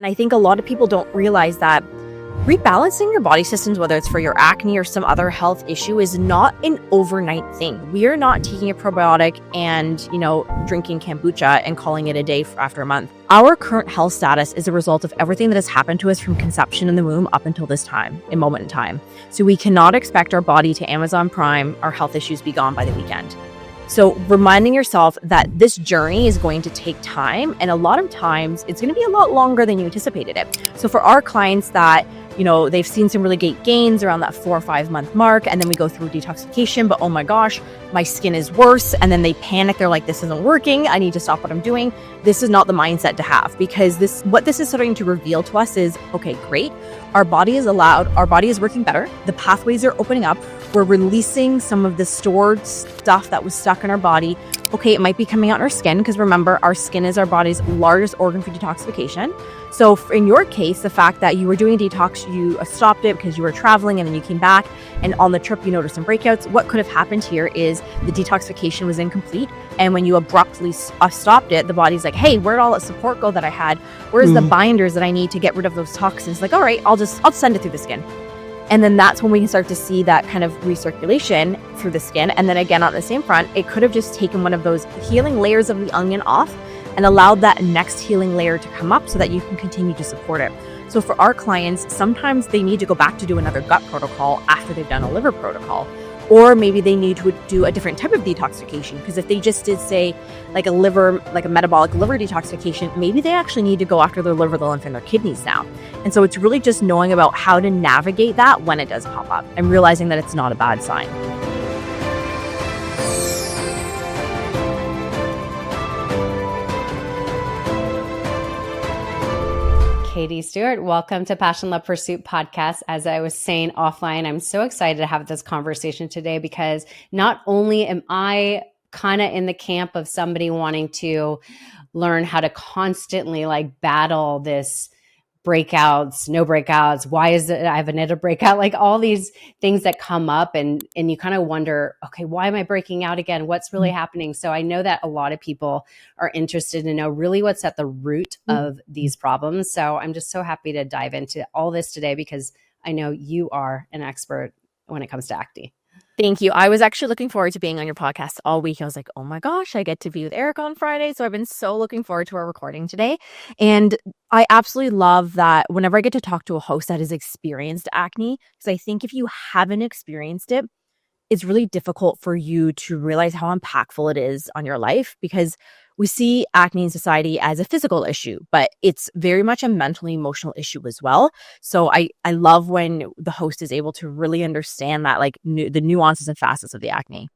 And I think a lot of people don't realize that rebalancing your body systems, whether it's for your acne or some other health issue, is not an overnight thing. We are not taking a probiotic and, drinking kombucha and calling it a day after a month. Our current health status is a result of everything that has happened to us from conception in the womb up until this moment in time. So we cannot expect our body to Amazon Prime our health issues be gone by the weekend. So reminding yourself that this journey is going to take time, and a lot of times it's going to be a lot longer than you anticipated it. So for our clients that, they've seen some really great gains around that 4 or 5 month mark, and then we go through detoxification, but oh my gosh, my skin is worse. And then they panic. They're like, this isn't working. I need to stop what I'm doing. This is not the mindset to have, because what this is starting to reveal to us is, okay, great. Our body is working better. The pathways are opening up. We're releasing some of the stored stuff that was stuck in our body. Okay, it might be coming out in our skin, because remember, our skin is our body's largest organ for detoxification. So in your case, the fact that you were doing detox, you stopped it because you were traveling and then you came back, and on the trip you noticed some breakouts. What could have happened here is the detoxification was incomplete. And when you abruptly stopped it, the body's like, hey, where'd all that support go that I had? Where's the binders that I need to get rid of those toxins? Like, all right, I'll send it through the skin. And then that's when we can start to see that kind of recirculation through the skin. And then again, on the same front, it could have just taken one of those healing layers of the onion off and allowed that next healing layer to come up so that you can continue to support it. So for our clients, sometimes they need to go back to do another gut protocol after they've done a liver protocol. Or maybe they need to do a different type of detoxification, because if they just did, say, like a metabolic liver detoxification, maybe they actually need to go after their liver, the lymph, and their kidneys now. And so it's really just knowing about how to navigate that when it does pop up and realizing that it's not a bad sign. Katie Stewart, welcome to Passion Love Pursuit podcast. As I was saying offline, I'm so excited to have this conversation today, because not only am I kind of in the camp of somebody wanting to learn how to constantly battle this breakouts, no breakouts, why is it I have another breakout, like all these things that come up, and you kind of wonder, okay, why am I breaking out again? What's really happening? So I know that a lot of people are interested to know really what's at the root of these problems. So I'm just so happy to dive into all this today, because I know you are an expert when it comes to acne. Thank you. I was actually looking forward to being on your podcast all week. I was like, oh my gosh, I get to be with Erica on Friday. So I've been so looking forward to our recording today. And I absolutely love that whenever I get to talk to a host that has experienced acne, because I think if you haven't experienced it, it's really difficult for you to realize how impactful it is on your life, because we see acne in society as a physical issue, but it's very much a mentally emotional issue as well. So I love when the host is able to really understand that, the nuances and facets of the acne.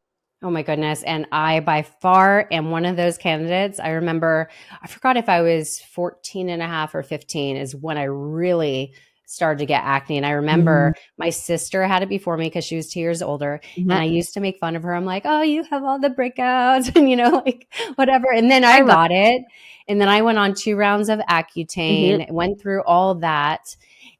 Oh my goodness. And I by far am one of those candidates. I remember, I forgot if I was 14 and a half or 15 is when I really started to get acne. And I remember my sister had it before me because she was 2 years older. And I used to make fun of her. I'm like, oh, you have all the breakouts and, whatever. And then I got it. And then I went on 2 rounds of Accutane, went through all that.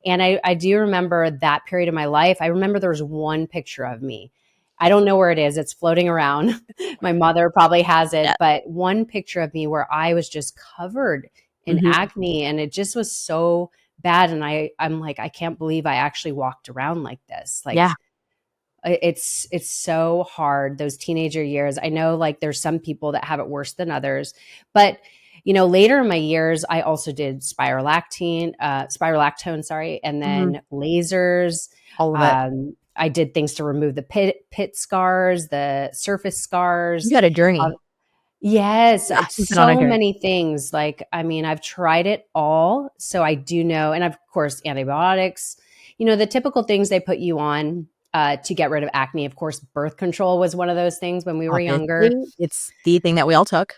And I do remember that period of my life. I remember there was one picture of me. I don't know where it is. It's floating around. My mother probably has it, but one picture of me where I was just covered in acne, and it just was so bad. And I'm like, I can't believe I actually walked around like this. It's so hard, those teenager years. I know there's some people that have it worse than others, but later in my years, I also did spirolactone, and then lasers. All of it. I did things to remove the pit scars, the surface scars. You got a journey. Yes, so many things. I've tried it all. So I do know, and of course, antibiotics, the typical things they put you on to get rid of acne. Of course, birth control was one of those things when we were younger. It's the thing that we all took.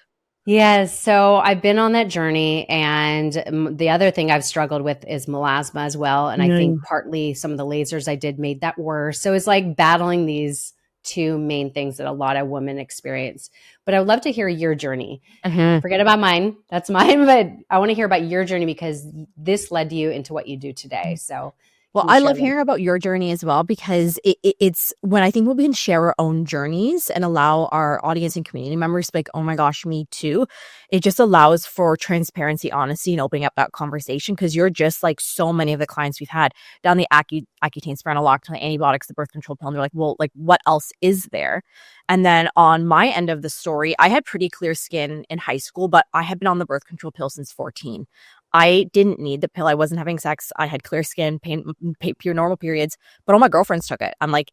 Yes. So I've been on that journey. And the other thing I've struggled with is melasma as well. And I think partly some of the lasers I did made that worse. So it's like battling these 2 main things that a lot of women experience. But I would love to hear your journey. Forget about mine. That's mine. But I want to hear about your journey, because this led you into what you do today. So Well, Can you I share love them? hearing about your journey as well, because it's when I think we can share our own journeys and allow our audience and community members to be like, oh my gosh, me too. It just allows for transparency, honesty, and opening up that conversation, because you're just like so many of the clients we've had down the Accutane, spironolactone, antibiotics, the birth control pill. And they're like, well, like what else is there? And then on my end of the story, I had pretty clear skin in high school, but I had been on the birth control pill since 14. I didn't need the pill. I wasn't having sex. I had clear skin, pure normal periods, but all my girlfriends took it. I'm like,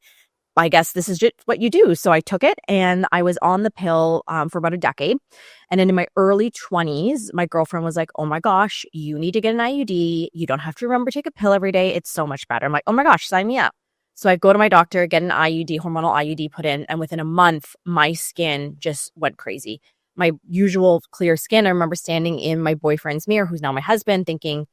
I guess this is just what you do. So I took it, and I was on the pill for about a decade. And then in my early 20s, my girlfriend was like, oh my gosh, you need to get an IUD. You don't have to remember to take a pill every day. It's so much better. I'm like, oh my gosh, sign me up. So I go to my doctor, get an IUD, hormonal IUD put in. And within a month, my skin just went crazy. My usual clear skin, I remember standing in my boyfriend's mirror, who's now my husband, thinking,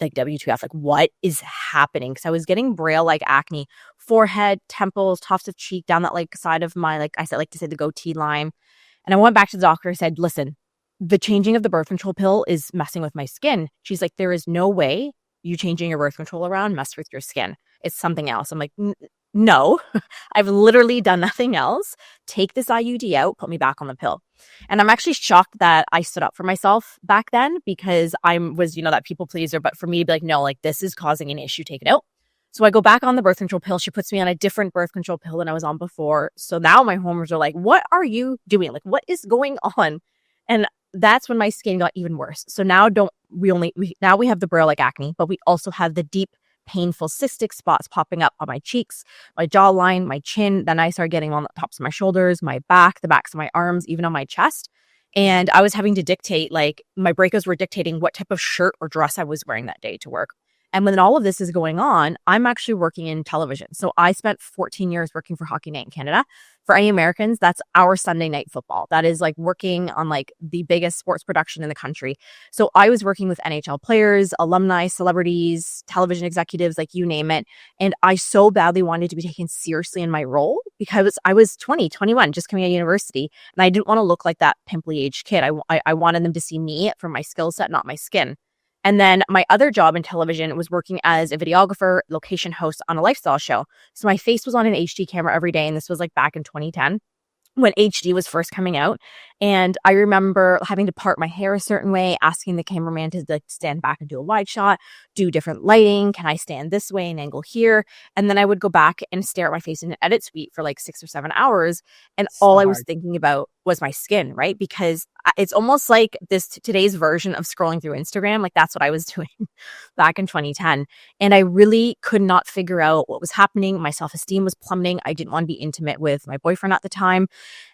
like, WTF, like what is happening? Because I was getting braille like acne, forehead, temples, tufts of cheek, down that like side of my, like I said, like to say the goatee line. And I went back to the doctor and said, listen, the changing of the birth control pill is messing with my skin. She's like, there is no way you changing your birth control around mess with your skin. It's something else. I'm like, no, I've literally done nothing else. Take this IUD out, put me back on the pill. And I'm actually shocked that I stood up for myself back then, because I was, that people pleaser. But for me to be like, no, like this is causing an issue, take it out. So I go back on the birth control pill. She puts me on a different birth control pill than I was on before. So now my hormones are like, what are you doing? Like, what is going on? And that's when my skin got even worse. So now now we have the braille like acne, but we also have the deep, painful cystic spots popping up on my cheeks, my jawline, my chin. Then I started getting on the tops of my shoulders, my back, the backs of my arms, even on my chest. And I was having to dictate, like my breakouts were dictating what type of shirt or dress I was wearing that day to work. And when all of this is going on, I'm actually working in television. So I spent 14 years working for Hockey Night in Canada. For any Americans, that's our Sunday night football. That is like working on like the biggest sports production in the country. So I was working with NHL players, alumni, celebrities, television executives, like you name it. And I so badly wanted to be taken seriously in my role, because I was 20, 21, just coming out of university. And I didn't want to look like that pimply aged kid. I wanted them to see me for my skill set, not my skin. And then my other job in television was working as a videographer, location host on a lifestyle show. So my face was on an HD camera every day. And this was like back in 2010, when HD was first coming out. And I remember having to part my hair a certain way, asking the cameraman to like stand back and do a wide shot, do different lighting. Can I stand this way and angle here? And then I would go back and stare at my face in an edit suite for like 6 or 7 hours. And So all I was hard. thinking about was my skin, right? Because it's almost like today's version of scrolling through Instagram. Like that's what I was doing back in 2010. And I really could not figure out what was happening. My self-esteem was plummeting. I didn't want to be intimate with my boyfriend at the time.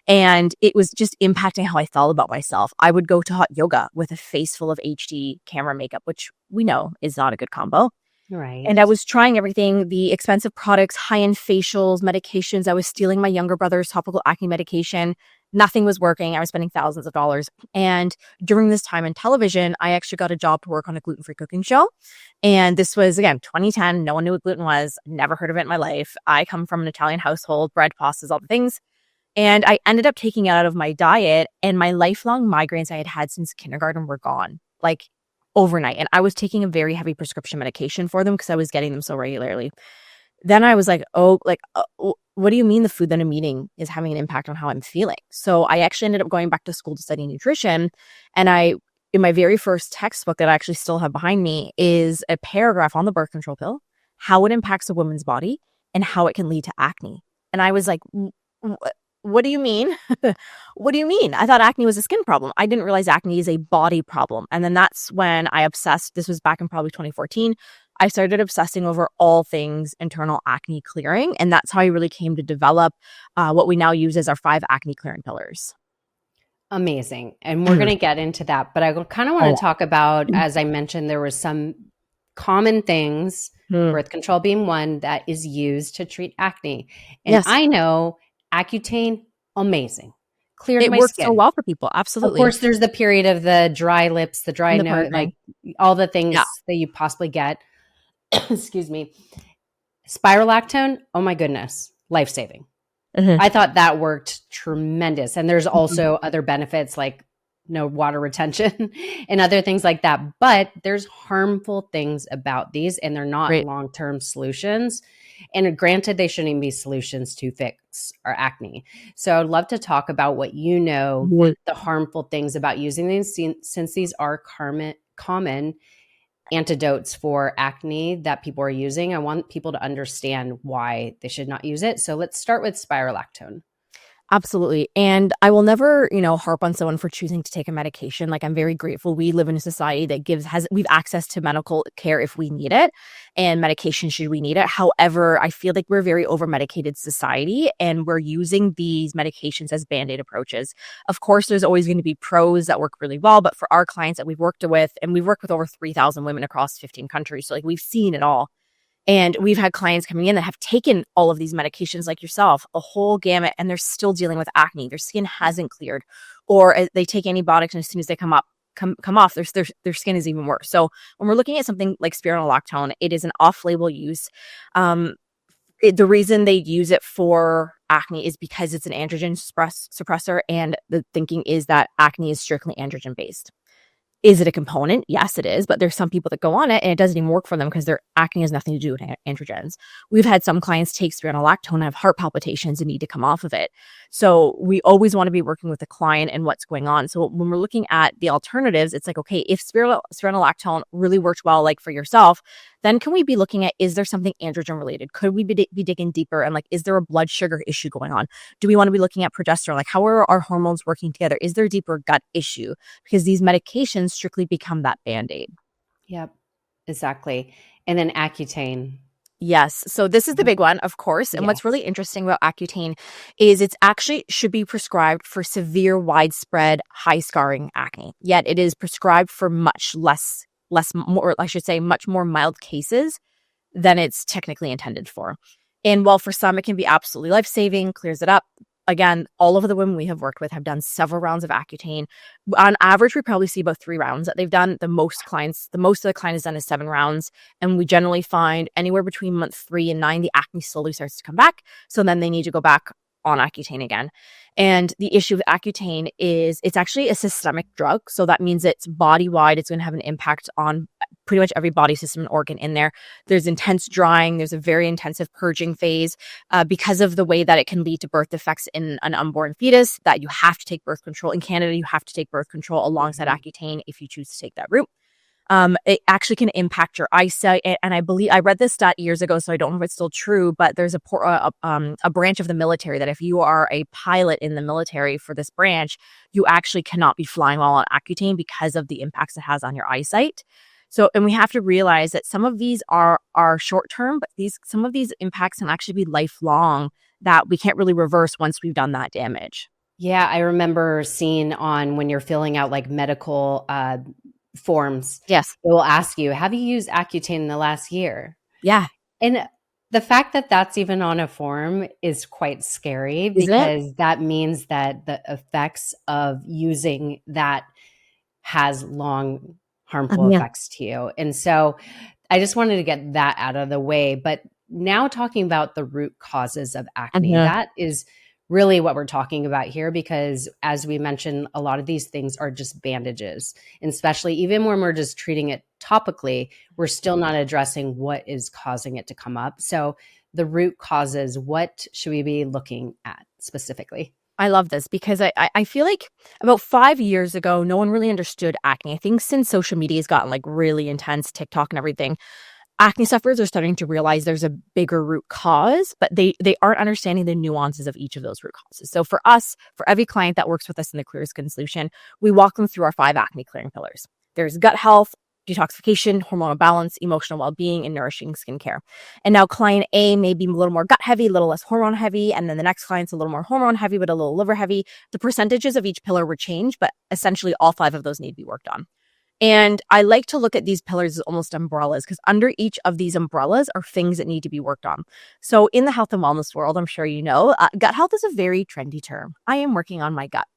And it was just impacting how I felt about myself. I would go to hot yoga with a face full of HD camera makeup, which we know is not a good combo. Right. And I was trying everything, the expensive products, high-end facials, medications. I was stealing my younger brother's topical acne medication. Nothing was working. I was spending thousands of dollars. And during this time in television, I actually got a job to work on a gluten-free cooking show. And this was, again, 2010. No one knew what gluten was. Never heard of it in my life. I come from an Italian household, bread, pastas, all the things. And I ended up taking it out of my diet, and my lifelong migraines I had had since kindergarten were gone, like overnight. And I was taking a very heavy prescription medication for them because I was getting them so regularly. Then I was like, what do you mean the food that I'm eating is having an impact on how I'm feeling? So I actually ended up going back to school to study nutrition. And in my very first textbook that I actually still have behind me, is a paragraph on the birth control pill, how it impacts a woman's body, and how it can lead to acne. And I was like, what do you mean? What do you mean? I thought acne was a skin problem. I didn't realize acne is a body problem. And then that's when I obsessed. This was back in probably 2014. I started obsessing over all things internal acne clearing. And that's how I really came to develop what we now use as our 5 acne clearing pillars. Amazing. And we're going to get into that. But I kind of want to talk about, as I mentioned, there were some common things, birth control being one, that is used to treat acne. And Yes. I know Accutane, amazing. Cleared It my works skin. so well for people. Absolutely. Of course, there's the period of the dry lips, the dry The nose, partnering. like all the things that you possibly get. Excuse me. Spirolactone, oh my goodness, life-saving. I thought that worked tremendous. And there's also other benefits like no water retention and other things like that. But there's harmful things about these, and they're not Right. long-term solutions. And granted, they shouldn't be solutions to fix our acne. So I'd love to talk about what you know, Right. the harmful things about using these, since these are common antidotes for acne that people are using. I want people to understand why they should not use it. So let's start with spirulactone. Absolutely. And I will never, harp on someone for choosing to take a medication. Like, I'm very grateful we live in a society that we've access to medical care if we need it, and medication should we need it. However, I feel like we're a very over-medicated society, and we're using these medications as Band-Aid approaches. Of course, there's always going to be pros that work really well, but for our clients that we've worked with, and we've worked with over 3,000 women across 15 countries, so like we've seen it all. And we've had clients coming in that have taken all of these medications like yourself, a whole gamut, and they're still dealing with acne. Their skin hasn't cleared, or they take antibiotics, and as soon as they come off, their skin is even worse. So when we're looking at something like spironolactone, it is an off-label use. The reason they use it for acne is because it's an androgen suppressor, and the thinking is that acne is strictly androgen based. Is it a component? Yes, it is. But there's some people that go on it and it doesn't even work for them because their acne has nothing to do with androgens. We've had some clients take spironolactone and have heart palpitations and need to come off of it. So we always want to be working with the client and what's going on. So when we're looking at the alternatives, it's like, okay, if spironolactone really worked well, like for yourself, then can we be looking at, is there something androgen related? Could we be digging deeper? And like, is there a blood sugar issue going on? Do we want to be looking at progesterone? Like, how are our hormones working together? Is there a deeper gut issue? Because these medications strictly become that Band-Aid. Yep, exactly. And then Accutane. Yes. So this is the big one, of course. And what's really interesting about Accutane is it's actually should be prescribed for severe, widespread, high scarring acne. Yet it is prescribed for much more, I should say, much more mild cases than it's technically intended for. And while for some it can be absolutely life-saving, clears it up. Again, all of the women we have worked with have done several rounds of Accutane. On average, we probably see about 3 rounds that they've done. The most of the client has done is 7 rounds. And we generally find anywhere between month 3 and 9, the acne slowly starts to come back. So then they need to go back on Accutane again. And the issue with Accutane is it's actually a systemic drug. So that means it's body-wide. It's going to have an impact on pretty much every body system and organ in there. There's intense drying. There's a very intensive purging phase because of the way that it can lead to birth defects in an unborn fetus, that you have to take birth control. In Canada, you have to take birth control alongside Accutane if you choose to take that route. It actually can impact your eyesight. And I believe I read this stat years ago, so I don't know if it's still true, but there's a branch of the military that if you are a pilot in the military for this branch, you actually cannot be flying while on Accutane because of the impacts it has on your eyesight. So, and we have to realize that some of these are short term, but some of these impacts can actually be lifelong that we can't really reverse once we've done that damage. Yeah, I remember seeing on when you're filling out like medical forms. Yes. It will ask you, have you used Accutane in the last year? Yeah. And the fact that that's even on a form is quite scary because that means that the effects of using that has long harmful effects to you. And so I just wanted to get that out of the way. But now talking about the root causes of acne, that is really what we're talking about here, because as we mentioned, a lot of these things are just bandages, and especially even when we're just treating it topically, we're still not addressing what is causing it to come up. So the root causes, what should we be looking at specifically? I love this because I feel like about 5 years ago, no one really understood acne. I think since social media has gotten like really intense, TikTok and everything, acne sufferers are starting to realize there's a bigger root cause, but they aren't understanding the nuances of each of those root causes. So for us, for every client that works with us in the Clear Skin Solution, we walk them through our 5 acne clearing pillars. There's gut health, detoxification, hormonal balance, emotional well-being, and nourishing skincare. And now client A may be a little more gut heavy, a little less hormone heavy, and then the next client's a little more hormone heavy, but a little liver heavy. The percentages of each pillar would change, but essentially all 5 of those need to be worked on. And I like to look at these pillars as almost umbrellas, because under each of these umbrellas are things that need to be worked on. So in the health and wellness world, I'm sure you know, gut health is a very trendy term. I am working on my gut.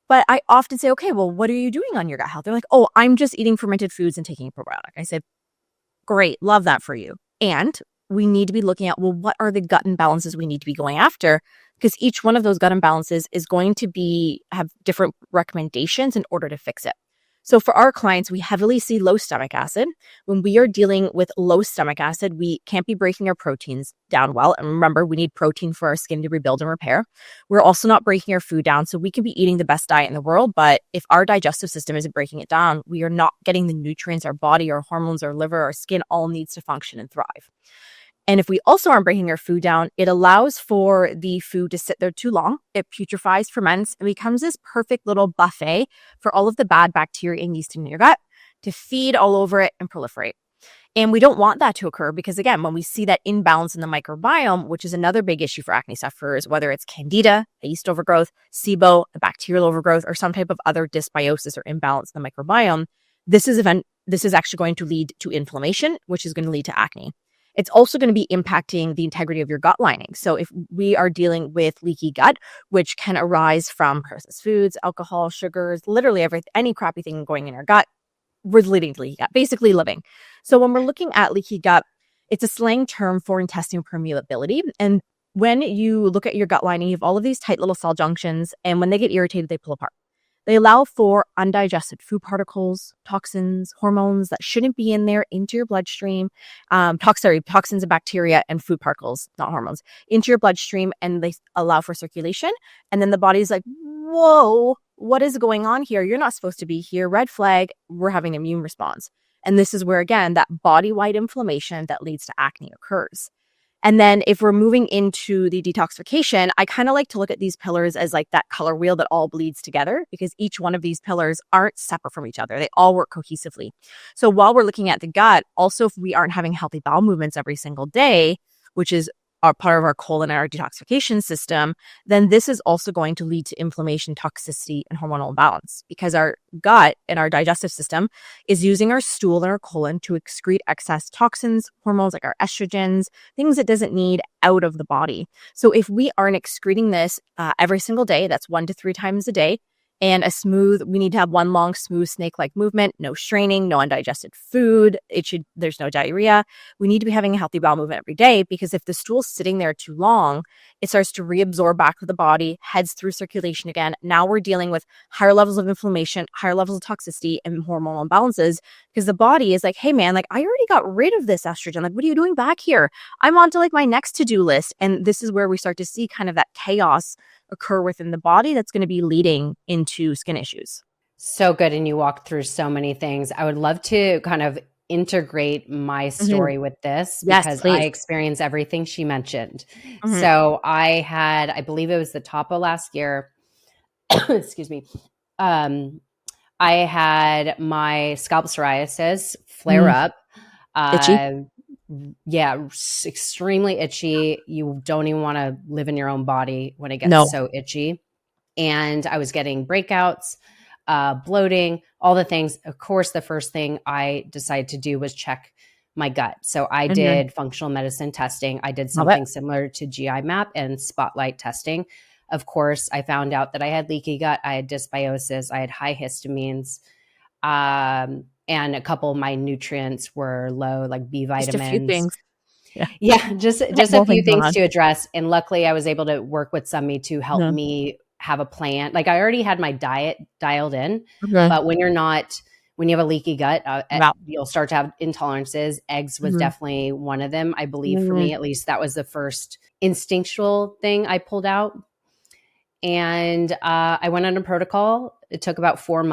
But I often say, okay, well, what are you doing on your gut health? They're like, oh, I'm just eating fermented foods and taking a probiotic. I said, great, love that for you. And we need to be looking at, well, what are the gut imbalances we need to be going after? Because each one of those gut imbalances is going to have different recommendations in order to fix it. So for our clients, we heavily see low stomach acid. When we are dealing with low stomach acid, we can't be breaking our proteins down well. And remember, we need protein for our skin to rebuild and repair. We're also not breaking our food down. So we can be eating the best diet in the world, but if our digestive system isn't breaking it down, we are not getting the nutrients our body, our hormones, our liver, our skin all needs to function and thrive. And if we also aren't breaking our food down, it allows for the food to sit there too long. It putrefies, ferments, and becomes this perfect little buffet for all of the bad bacteria and yeast in your gut to feed all over it and proliferate. And we don't want that to occur because, again, when we see that imbalance in the microbiome, which is another big issue for acne sufferers, whether it's candida, a yeast overgrowth, SIBO, a bacterial overgrowth, or some type of other dysbiosis or imbalance in the microbiome, this is actually going to lead to inflammation, which is going to lead to acne. It's also going to be impacting the integrity of your gut lining. So if we are dealing with leaky gut, which can arise from processed foods, alcohol, sugars, literally any crappy thing going in our gut, we're leading to leaky gut, basically living. So when we're looking at leaky gut, it's a slang term for intestinal permeability. And when you look at your gut lining, you have all of these tight little cell junctions, and when they get irritated, they pull apart. They allow for undigested food particles, toxins, hormones that shouldn't be in there into your bloodstream, toxins and bacteria and food particles, not hormones, into your bloodstream, and they allow for circulation. And then the body's like, whoa, what is going on here? You're not supposed to be here. Red flag, we're having an immune response. And this is where, again, that body-wide inflammation that leads to acne occurs. And then if we're moving into the detoxification, I kind of like to look at these pillars as like that color wheel that all bleeds together, because each one of these pillars aren't separate from each other. They all work cohesively. So while we're looking at the gut, also if we aren't having healthy bowel movements every single day, which is part of our colon and our detoxification system, then this is also going to lead to inflammation, toxicity, and hormonal imbalance, because our gut and our digestive system is using our stool and our colon to excrete excess toxins, hormones like our estrogens, things it doesn't need out of the body. So if we aren't excreting this every single day, that's 1 to 3 times a day, and we need to have one long, smooth snake-like movement, no straining, no undigested food. There's no diarrhea. We need to be having a healthy bowel movement every day, because if the stool's sitting there too long, it starts to reabsorb back to the body, heads through circulation again. Now we're dealing with higher levels of inflammation, higher levels of toxicity, and hormonal imbalances, because the body is like, hey man, like I already got rid of this estrogen. Like, what are you doing back here? I'm on to like my next to-do list. And this is where we start to see kind of that chaos occur within the body that's going to be leading into skin issues. So good. And you walked through so many things. I would love to kind of integrate my story with this, because please. I experienced everything she mentioned. Mhm. So I believe it was the top of last year. Excuse me. I had my scalp psoriasis flare up. Itchy? Yeah, extremely itchy. You don't even want to live in your own body when it gets so itchy. And I was getting breakouts, bloating, all the things. Of course, the first thing I decided to do was check my gut. So I did functional medicine testing. I did something similar to GI map and spotlight testing. Of course, I found out that I had leaky gut. I had dysbiosis. I had high histamines. And a couple of my nutrients were low, like B vitamins. Just a few things. Yeah, just a few things to address. And luckily I was able to work with somebody to help me have a plan. Like I already had my diet dialed in, but when you have a leaky gut, you'll start to have intolerances. Eggs was definitely one of them. I believe for me, at least, that was the first instinctual thing I pulled out. And I went on a protocol. It took about 4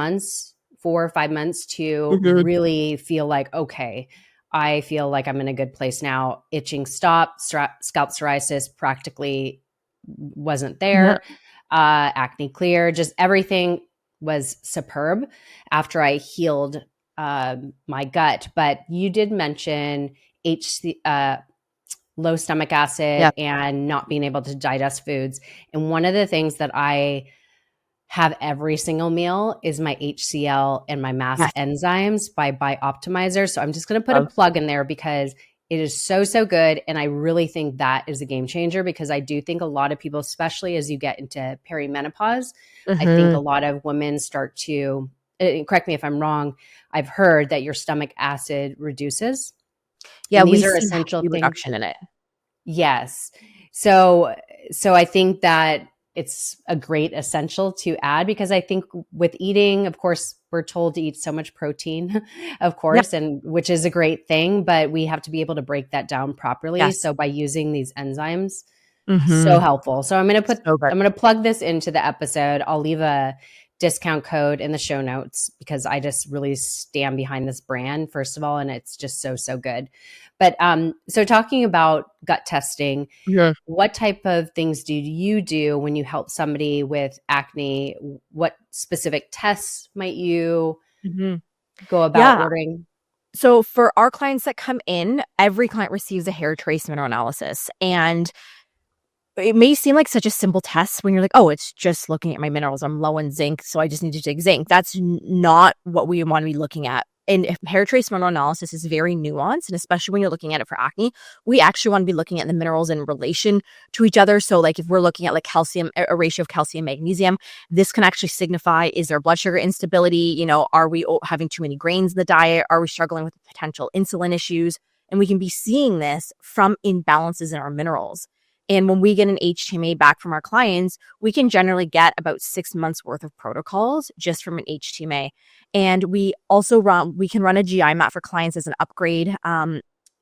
or 5 months to really feel like, okay, I feel like I'm in a good place now. Itching stopped. Scalp psoriasis practically wasn't there. Acne clear. Just everything was superb after I healed my gut. But you did mention low stomach acid and not being able to digest foods. And one of the things that I have every single meal is my HCl and my mast enzymes by Optimizer. So I'm just going to put a plug in there, because it is so, so good. And I really think that is a game changer, because I do think a lot of people, especially as you get into perimenopause, I think a lot of women start to, correct me if I'm wrong, I've heard that your stomach acid reduces. Yeah, And these we've are seen essential heavy things. reduction in it. Yes. So I think that it's a great essential to add, because I think with eating, of course, we're told to eat so much protein, of Yep. course, and which is a great thing, but we have to be able to break that down properly. Yes. So by using these enzymes, so Mm-hmm. helpful. So I'm going So good. to plug this into the episode. I'll leave a discount code in the show notes, because I just really stand behind this brand, first of all, and it's just so, so good. But so talking about gut testing, Yeah. what type of things do you do when you help somebody with acne? What specific tests might you Mm-hmm. go about Yeah. ordering? So for our clients that come in, every client receives a hair trace mineral analysis. And it may seem like such a simple test when you're like, oh, it's just looking at my minerals. I'm low in zinc, so I just need to take zinc. That's not what we want to be looking at. And if hair trace mineral analysis is very nuanced, and especially when you're looking at it for acne, we actually want to be looking at the minerals in relation to each other. So like if we're looking at like calcium, a ratio of calcium, magnesium, this can actually signify, is there blood sugar instability? You know, are we having too many grains in the diet? Are we struggling with potential insulin issues? And we can be seeing this from imbalances in our minerals. And when we get an HTMA back from our clients, we can generally get about 6 months worth of protocols just from an HTMA. And we can run a GI map for clients as an upgrade.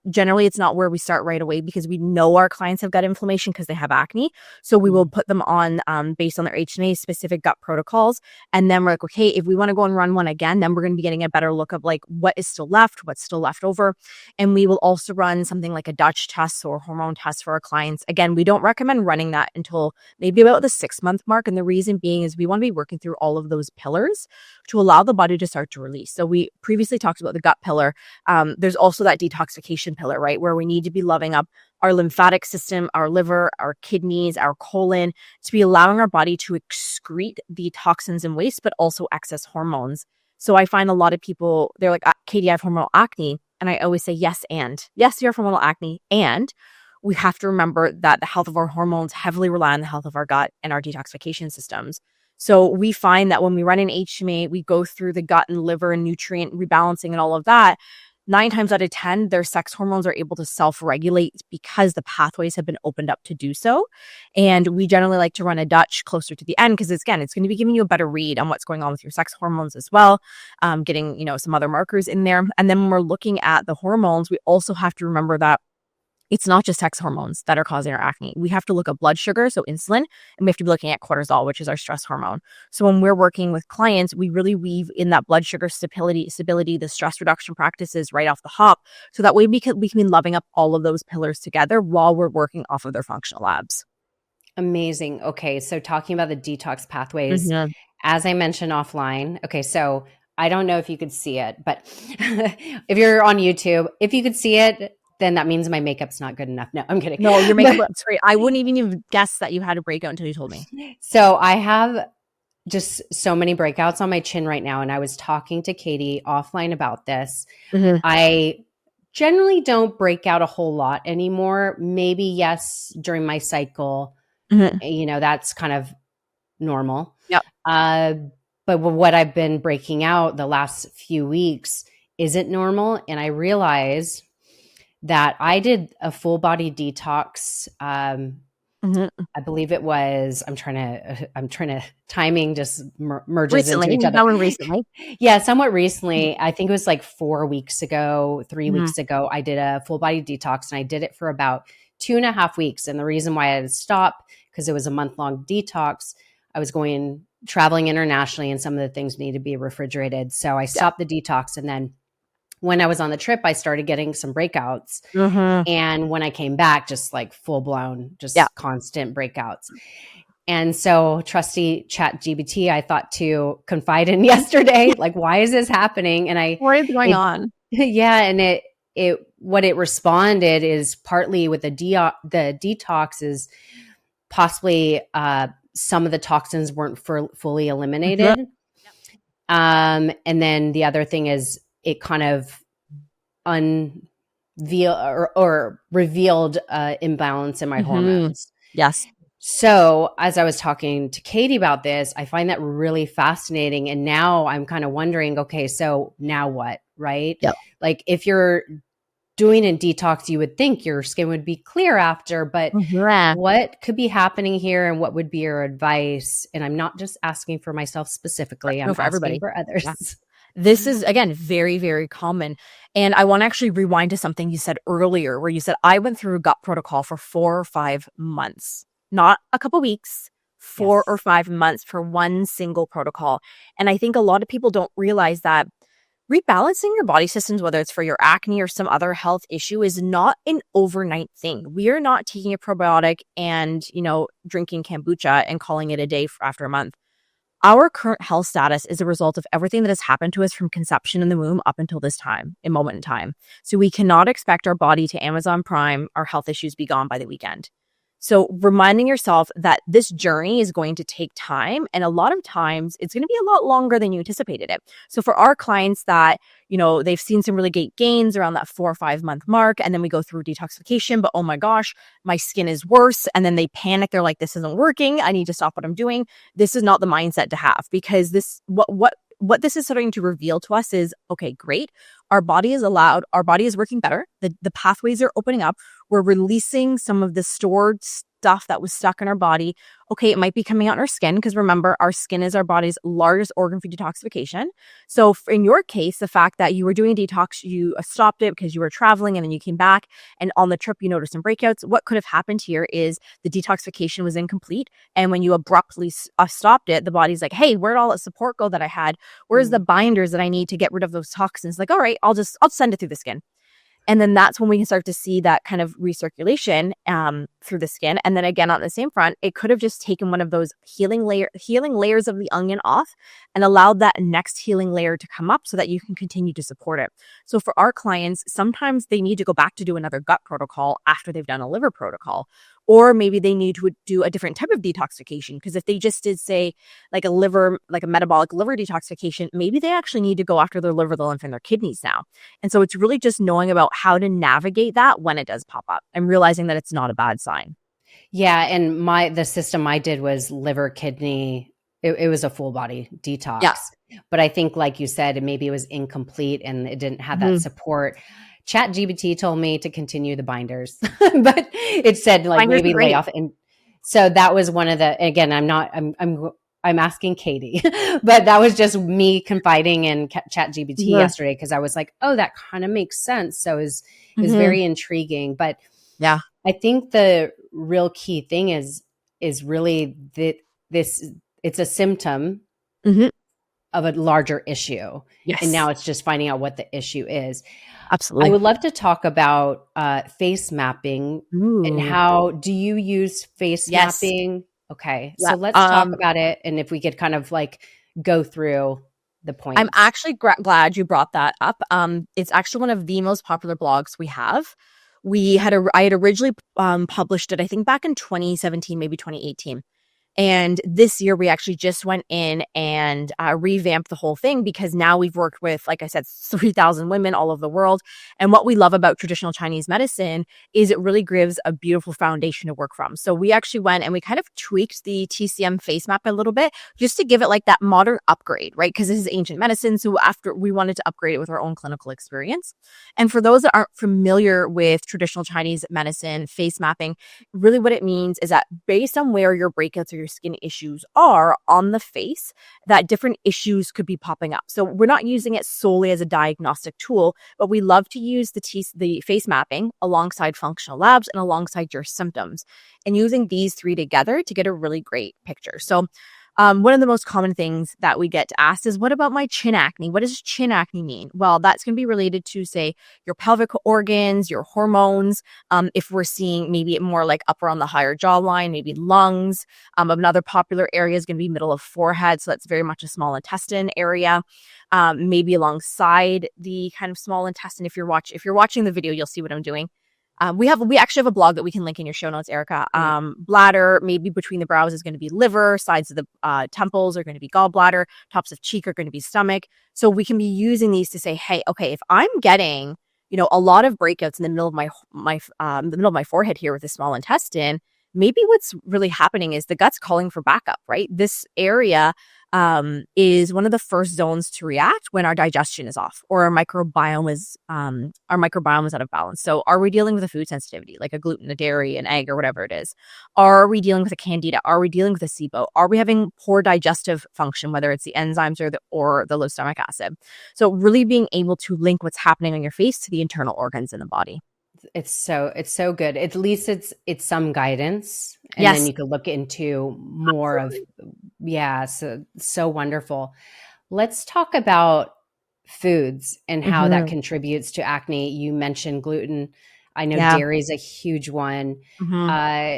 Generally, it's not where we start right away, because we know our clients have gut inflammation because they have acne. So we will put them on, based on their HMA, specific gut protocols. And then we're like, okay, if we want to go and run one again, then we're going to be getting a better look of like what is still left, what's still left over. And we will also run something like a Dutch test or hormone test for our clients. Again, we don't recommend running that until maybe about the 6-month mark. And the reason being is we want to be working through all of those pillars to allow the body to start to release. So we previously talked about the gut pillar. There's also that detoxification pillar, right? Where we need to be loving up our lymphatic system, our liver, our kidneys, our colon, to be allowing our body to excrete the toxins and waste, but also excess hormones. So I find a lot of people, they're like, Katie, I have hormonal acne. And I always say, yes, you have hormonal acne. And we have to remember that the health of our hormones heavily rely on the health of our gut and our detoxification systems. So we find that when we run an HMA, we go through the gut and liver and nutrient rebalancing and all of that. 9 times out of 10, their sex hormones are able to self-regulate because the pathways have been opened up to do so. And we generally like to run a Dutch closer to the end, because it's going to be giving you a better read on what's going on with your sex hormones as well, getting, some other markers in there. And then when we're looking at the hormones, we also have to remember that it's not just sex hormones that are causing our acne. We have to look at blood sugar, so insulin, and we have to be looking at cortisol, which is our stress hormone. So when we're working with clients, we really weave in that blood sugar stability, the stress reduction practices right off the hop. So that way we can be loving up all of those pillars together while we're working off of their functional labs. Amazing. Okay. So talking about the detox pathways, Mm-hmm. as I mentioned offline, okay, so I don't know if you could see it, but if you're on YouTube, if you could see it, then that means my makeup's not good enough. No, I'm kidding. No, your makeup looks great. I wouldn't even have guessed that you had a breakout until you told me. So I have just so many breakouts on my chin right now. And I was talking to Katie offline about this. Mm-hmm. I generally don't break out a whole lot anymore. Maybe, yes, during my cycle, that's kind of normal. Yep. But what I've been breaking out the last few weeks isn't normal. And I realized that I did a full body detox. I believe it was, I'm trying to, timing just merges into each other. That one recently. Yeah, somewhat recently. I think it was like 4 weeks ago, 3 weeks ago, I did a full body detox, and I did it for about 2.5 weeks. And the reason why I had to stop, because it was a month-long detox, I was traveling internationally, and some of the things needed to be refrigerated. So I stopped the detox, and then when I was on the trip, I started getting some breakouts. And when I came back, just like full blown, constant breakouts. And so trusty ChatGPT, I thought to confide in yesterday, like, why is this happening? And what is going on? Yeah. And what it responded is partly with the detox is possibly some of the toxins weren't fully eliminated. And then the other thing is, it kind of revealed imbalance in my hormones. Yes. So as I was talking to Katie about this, I find that really fascinating. And now I'm kind of wondering, okay, so now what, right? Yep. Like if you're doing a detox, you would think your skin would be clear after, but Yeah. what could be happening here and what would be your advice? And I'm not just asking for myself specifically, No, I'm for asking everybody. for Yeah. others. This is, again, very, very common. And I want to actually rewind to something you said earlier, where you said, I went through a gut protocol for 4 or 5 months, not a couple weeks, 4 or 5 months for one single protocol. And I think a lot of people don't realize that rebalancing your body systems, whether it's for your acne or some other health issue, is not an overnight thing. We are not taking a probiotic and, drinking kombucha and calling it a day after a month. Our current health status is a result of everything that has happened to us from conception in the womb up until this time, a moment in time. So we cannot expect our body to Amazon Prime our health issues be gone by the weekend. So reminding yourself that this journey is going to take time, and a lot of times it's going to be a lot longer than you anticipated it. So for our clients that, they've seen some really great gains around that 4 or 5 month mark, and then we go through detoxification, but oh my gosh, my skin is worse. And then they panic. They're like, this isn't working. I need to stop what I'm doing. This is not the mindset to have, because what this is starting to reveal to us is, okay, great. Our body is working better. The pathways are opening up. We're releasing some of the stored stuff that was stuck in our body. Okay, it might be coming out in our skin, because remember, our skin is our body's largest organ for detoxification. So in your case, the fact that you were doing detox, you stopped it because you were traveling and then you came back, and on the trip you noticed some breakouts. What could have happened here is the detoxification was incomplete. And when you abruptly stopped it, the body's like, hey, where'd all that support go that I had? Where's the binders that I need to get rid of those toxins? Like, all right, I'll send it through the skin. And then that's when we can start to see that kind of recirculation through the skin. And then again, on the same front, it could have just taken one of those healing layers of the onion off and allowed that next healing layer to come up so that you can continue to support it. So for our clients, sometimes they need to go back to do another gut protocol after they've done a liver protocol. Or maybe they need to do a different type of detoxification, because if they just did, say, like a metabolic liver detoxification, maybe they actually need to go after their liver, the lymph, and their kidneys now. And so it's really just knowing about how to navigate that when it does pop up and realizing that it's not a bad sign. Yeah. And the system I did was liver, kidney. It was a full body detox. Yeah. But I think, like you said, maybe it was incomplete and it didn't have that support. ChatGPT told me to continue the binders, but it said like Binders maybe are great. lay off. And so that was one of the, again, I'm asking Katie, but that was just me confiding in ChatGPT yesterday, because I was like, oh, that kind of makes sense. So it was very intriguing. But Yeah. I think the real key thing is really that it's a symptom of a larger issue. Yes. And now it's just finding out what the issue is. Absolutely. I would love to talk about face mapping. And how do you use face mapping? Okay. Yeah. So let's talk about it. And if we could kind of like go through the points. I'm actually glad you brought that up. It's actually one of the most popular blogs we have. I had originally published it, I think back in 2017, maybe 2018. And this year, we actually just went in and revamped the whole thing, because now we've worked with, like I said, 3,000 women all over the world. And what we love about traditional Chinese medicine is it really gives a beautiful foundation to work from. So we actually went and we kind of tweaked the TCM face map a little bit, just to give it like that modern upgrade, right? Because this is ancient medicine. So after we wanted to upgrade it with our own clinical experience. And for those that aren't familiar with traditional Chinese medicine, face mapping, really what it means is that based on where your breakouts or your skin issues are on the face, that different issues could be popping up. So we're not using it solely as a diagnostic tool, but we love to use the face mapping alongside functional labs and alongside your symptoms, and using these three together to get a really great picture. So one of the most common things that we get asked is, what about my chin acne? What does chin acne mean? Well, that's going to be related to, say, your pelvic organs, your hormones. If we're seeing maybe more like up around the higher jawline, maybe lungs. Another popular area is going to be middle of forehead. So that's very much a small intestine area. Maybe alongside the kind of small intestine. If you're watching the video, you'll see what I'm doing. We actually have a blog that we can link in your show notes, Erica. Bladder, maybe between the brows is going to be liver, sides of the temples are going to be gallbladder, tops of cheek are going to be stomach. So we can be using these to say, hey, okay, if I'm getting, a lot of breakouts in the middle of my forehead here with the small intestine, maybe what's really happening is the gut's calling for backup, right? This area is one of the first zones to react when our digestion is off or our microbiome is out of balance. So are we dealing with a food sensitivity like a gluten, a dairy, an egg, or whatever it is? Are we dealing with a candida? Are we dealing with a SIBO? Are we having poor digestive function, whether it's the enzymes or the low stomach acid? So really being able to link what's happening on your face to the internal organs in the body. It's so good. At least it's some guidance, and then Yes, you could look into more of, yeah, so wonderful. Let's talk about foods and how that hmm contributes to acne. You mentioned gluten. I know yeah. dairy is a huge one. hmm Uh,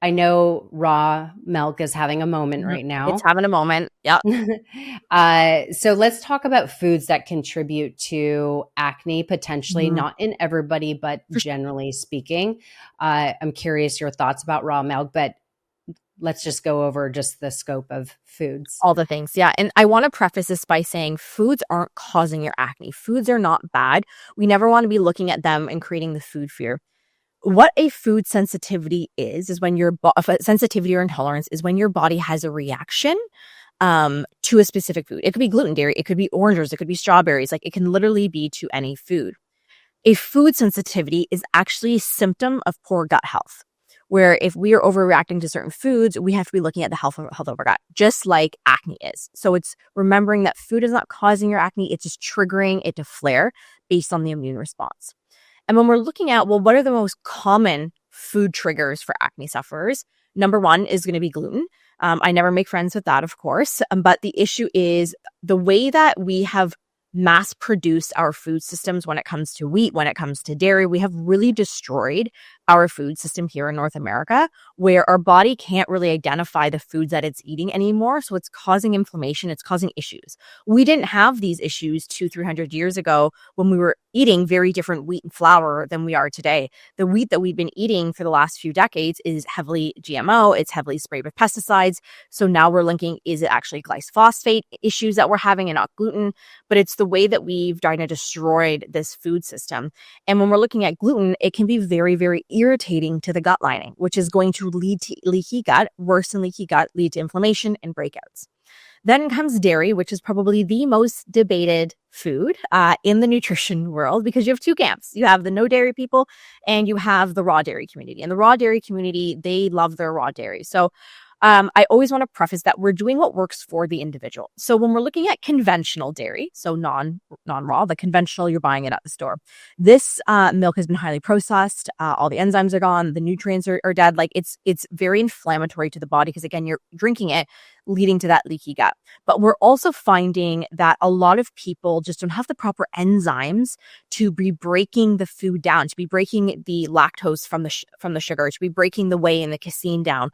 I know raw milk is having a moment right It's now. having a moment. Yep. So let's talk about foods that contribute to acne, potentially Mhm. not in everybody, but For generally speaking. I'm curious your thoughts about raw milk, but let's just go over just the scope of foods. all the things. Yeah. And I want to preface this by saying foods aren't causing your acne. Foods are not bad. We never want to be looking at them and creating the food fear. What a food sensitivity is when a sensitivity or intolerance is when your body has a reaction to a specific food. It could be gluten, dairy, it could be oranges, it could be strawberries. Like it can literally be to any food. A food sensitivity is actually a symptom of poor gut health, where if we are overreacting to certain foods, we have to be looking at the health of our gut, just like acne is. So it's remembering that food is not causing your acne, it's just triggering it to flare based on the immune response. And when we're looking at, well, what are the most common food triggers for acne sufferers? Number one is going to be gluten. I never make friends with that, of course. But the issue is the way that we have mass produced our food systems when it comes to wheat, when it comes to dairy, we have really destroyed our food system here in North America, where our body can't really identify the foods that it's eating anymore. So it's causing inflammation, it's causing issues. We didn't have these issues 200-300 years ago when we were eating very different wheat and flour than we are today. The wheat that we've been eating for the last few decades is heavily GMO, it's heavily sprayed with pesticides. So now we're linking, is it actually glyphosate issues that we're having and not gluten? But it's the way that we've kind of destroyed this food system. And when we're looking at gluten, it can be very, very irritating to the gut lining, which is going to lead to leaky gut, worse than leaky gut, lead to inflammation and breakouts. Then comes dairy, which is probably the most debated food in the nutrition world because you have two camps. You have the no dairy people and you have the raw dairy community. And the raw dairy community, they love their raw dairy. So I always want to preface that we're doing what works for the individual. So when we're looking at conventional dairy, so non-raw, the conventional, you're buying it at the store. This milk has been highly processed. All the enzymes are gone. The nutrients are dead. Like it's very inflammatory to the body because again, you're drinking it, leading to that leaky gut. But we're also finding that a lot of people just don't have the proper enzymes to be breaking the food down, to be breaking the lactose from the sugar, to be breaking the whey and the casein down.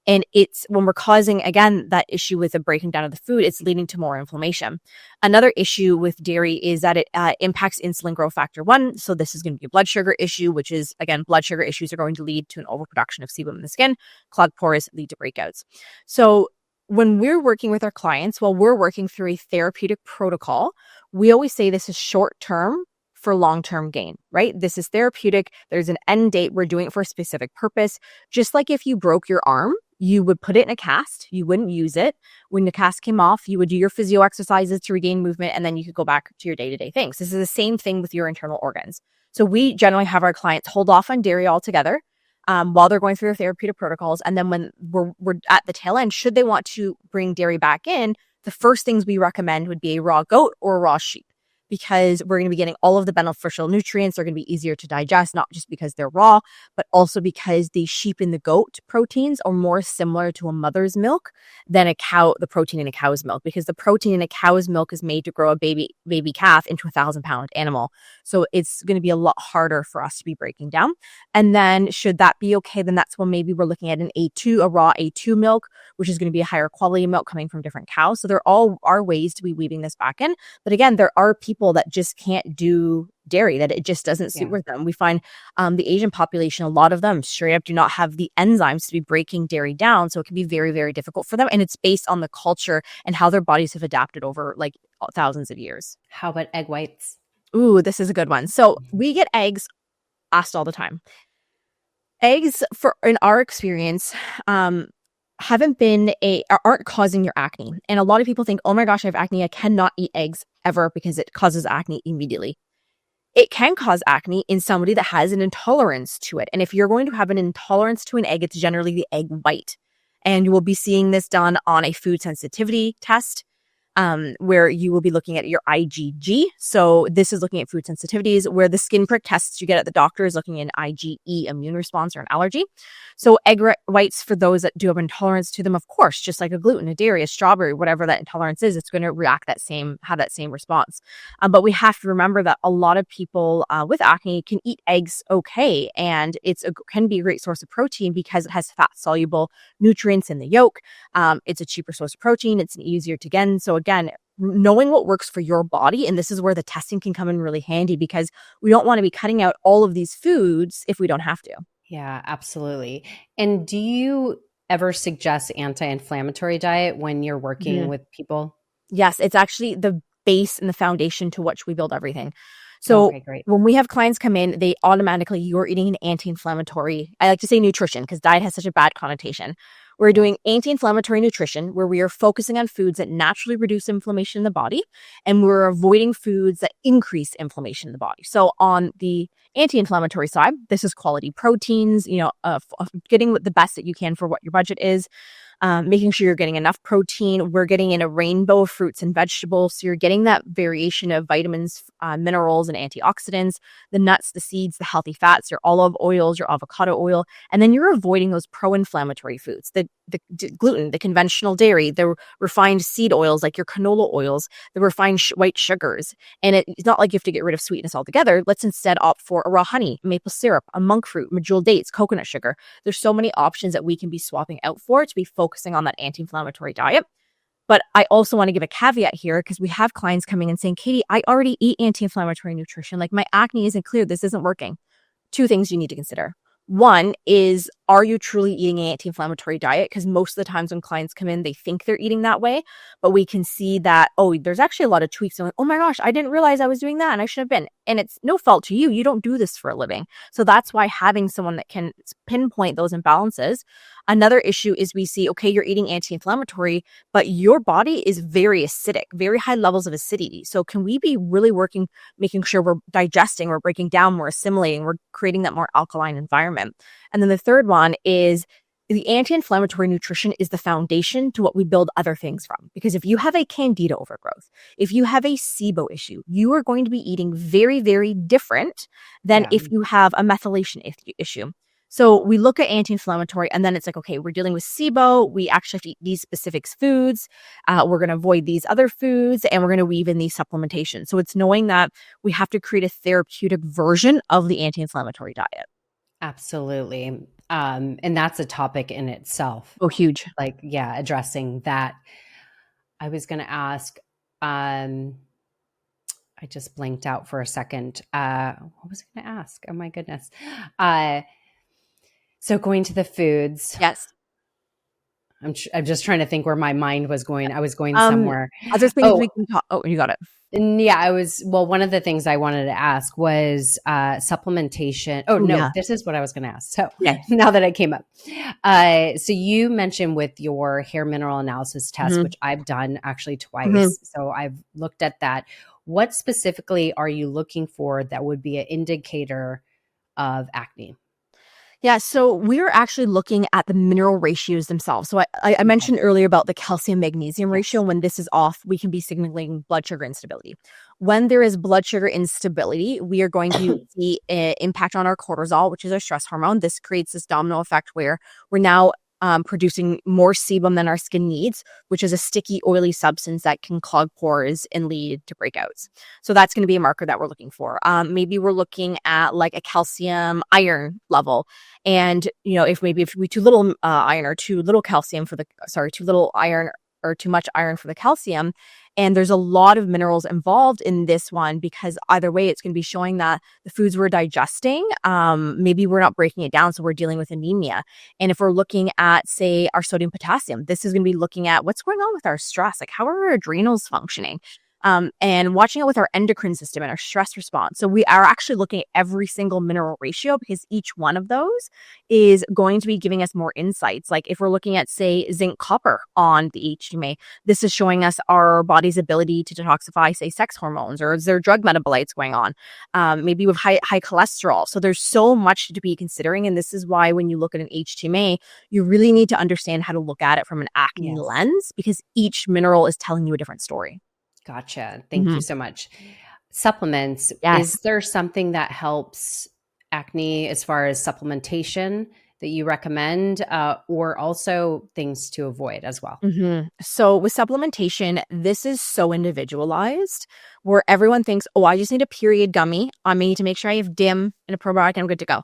And it's when we're causing, again, that issue with the breaking down of the food, it's leading to more inflammation. Another issue with dairy is that it impacts insulin growth factor 1. So this is going to be a blood sugar issue, which is, again, blood sugar issues are going to lead to an overproduction of sebum in the skin, clogged pores, lead to breakouts. So when we're working with our clients, while we're working through a therapeutic protocol, we always say this is short term for long-term gain, right? This is therapeutic. There's an end date. We're doing it for a specific purpose. Just like if you broke your arm, you would put it in a cast. You wouldn't use it. When the cast came off, you would do your physio exercises to regain movement, and then you could go back to your day-to-day things. This is the same thing with your internal organs. So we generally have our clients hold off on dairy altogether while they're going through their therapeutic protocols. And then when we're at the tail end, should they want to bring dairy back in, the first things we recommend would be a raw goat or a raw sheep, because we're going to be getting all of the beneficial nutrients. They're going to be easier to digest, not just because they're raw, but also because the sheep and the goat proteins are more similar to a mother's milk than the protein in a cow's milk, because the protein in a cow's milk is made to grow a baby calf into a 1,000-pound animal. So it's going to be a lot harder for us to be breaking down. And then should that be okay, then that's when maybe we're looking at a raw A2 milk, which is going to be a higher quality milk coming from different cows. So there all are ways to be weaving this back in. But again, there are people that just can't do dairy, that it just doesn't suit with them. We find the Asian population, a lot of them straight up do not have the enzymes to be breaking dairy down. So it can be very, very difficult for them. And it's based on the culture and how their bodies have adapted over like thousands of years. How about egg whites? Ooh, this is a good one. So we get eggs asked all the time. Eggs, in our experience, aren't causing your acne. And a lot of people think, oh my gosh, I have acne. I cannot eat eggs ever because it causes acne immediately. It can cause acne in somebody that has an intolerance to it. And if you're going to have an intolerance to an egg, it's generally the egg white. And you will be seeing this done on a food sensitivity test, where you will be looking at your IgG. So this is looking at food sensitivities, where the skin prick tests you get at the doctor is looking at an IgE immune response or an allergy. So egg whites, for those that do have intolerance to them, of course, just like a gluten, a dairy, a strawberry, whatever that intolerance is, it's going to have that same response. But we have to remember that a lot of people with acne can eat eggs okay, and can be a great source of protein because it has fat-soluble nutrients in the yolk. It's a cheaper source of protein. It's easier to get. So again, knowing what works for your body, and this is where the testing can come in really handy, because we don't want to be cutting out all of these foods if we don't have to. Yeah, absolutely. And do you ever suggest anti-inflammatory diet when you're working with people? Yes, it's actually the base and the foundation to which we build everything. So when we have clients come in, you're eating an anti-inflammatory, I like to say nutrition because diet has such a bad connotation. We're doing anti-inflammatory nutrition where we are focusing on foods that naturally reduce inflammation in the body, and we're avoiding foods that increase inflammation in the body. So on the anti-inflammatory side, this is quality proteins, getting the best that you can for what your budget is. Making sure you're getting enough protein. We're getting in a rainbow of fruits and vegetables. So you're getting that variation of vitamins, minerals, and antioxidants, the nuts, the seeds, the healthy fats, your olive oils, your avocado oil. And then you're avoiding those pro-inflammatory foods, the gluten, the conventional dairy, the refined seed oils like your canola oils, the refined white sugars. And it's not like you have to get rid of sweetness altogether. Let's instead opt for a raw honey, maple syrup, a monk fruit, medjool dates, coconut sugar. There's so many options that we can be swapping out for to be focusing on that anti-inflammatory diet. But I also want to give a caveat here, because we have clients coming and saying, Katie, I already eat anti-inflammatory nutrition. Like, my acne isn't clear. This isn't working. Two things you need to consider. One is, are you truly eating an anti-inflammatory diet? Because most of the times when clients come in, they think they're eating that way, but we can see that, there's actually a lot of tweaks. They're like, oh my gosh, I didn't realize I was doing that and I should have been. And it's no fault to you. You don't do this for a living. So that's why having someone that can pinpoint those imbalances. Another issue is we see, okay, you're eating anti-inflammatory, but your body is very acidic, very high levels of acidity. So can we be really making sure we're digesting, we're breaking down, we're assimilating, we're creating that more alkaline environment? And then the third one is the anti-inflammatory nutrition is the foundation to what we build other things from. Because if you have a candida overgrowth, if you have a SIBO issue, you are going to be eating very, very different than if you have a methylation issue. So we look at anti-inflammatory, and then it's like, okay, we're dealing with SIBO. We actually have to eat these specific foods. We're going to avoid these other foods, and we're going to weave in these supplementation. So it's knowing that we have to create a therapeutic version of the anti-inflammatory diet. Absolutely. And that's a topic in itself. Oh, huge. Addressing that. I was going to ask, I just blanked out for a second. What was I going to ask? Oh my goodness. So going to the foods. Yes. I'm just trying to think where my mind was going. I was going somewhere. Other things we can talk. Oh, you got it. Yeah, one of the things I wanted to ask was supplementation. This is what I was going to ask. So now that I came up. So you mentioned with your hair mineral analysis test, which I've done actually twice. So I've looked at that. What specifically are you looking for that would be an indicator of acne? Yeah, so we're actually looking at the mineral ratios themselves. So I mentioned earlier about the calcium-magnesium ratio. When this is off, we can be signaling blood sugar instability. When there is blood sugar instability, we are going to see an impact on our cortisol, which is our stress hormone. This creates this domino effect where we're now producing more sebum than our skin needs, which is a sticky, oily substance that can clog pores and lead to breakouts. So that's going to be a marker that we're looking for. Maybe we're looking at like a calcium iron level. And, if we too little iron or too little calcium too little iron or too much iron for the calcium. And there's a lot of minerals involved in this one, because either way, it's going to be showing that the foods we're digesting, maybe we're not breaking it down. So we're dealing with anemia. And if we're looking at, say, our sodium potassium, this is going to be looking at what's going on with our stress. Like, how are our adrenals functioning? and watching it with our endocrine system and our stress response. So we are actually looking at every single mineral ratio because each one of those is going to be giving us more insights. Like if we're looking at, say, zinc copper on the HTMA, this is showing us our body's ability to detoxify, say, sex hormones, or is there drug metabolites going on? Maybe with high cholesterol. So there's so much to be considering. And this is why when you look at an HTMA, you really need to understand how to look at it from an acne lens, because each mineral is telling you a different story. Gotcha. Thank you so much. Supplements. Yes. Is there something that helps acne as far as supplementation that you recommend, or also things to avoid as well? So with supplementation, this is so individualized where everyone thinks, oh, I just need a period gummy. I need to make sure I have DIM and a probiotic and I'm good to go.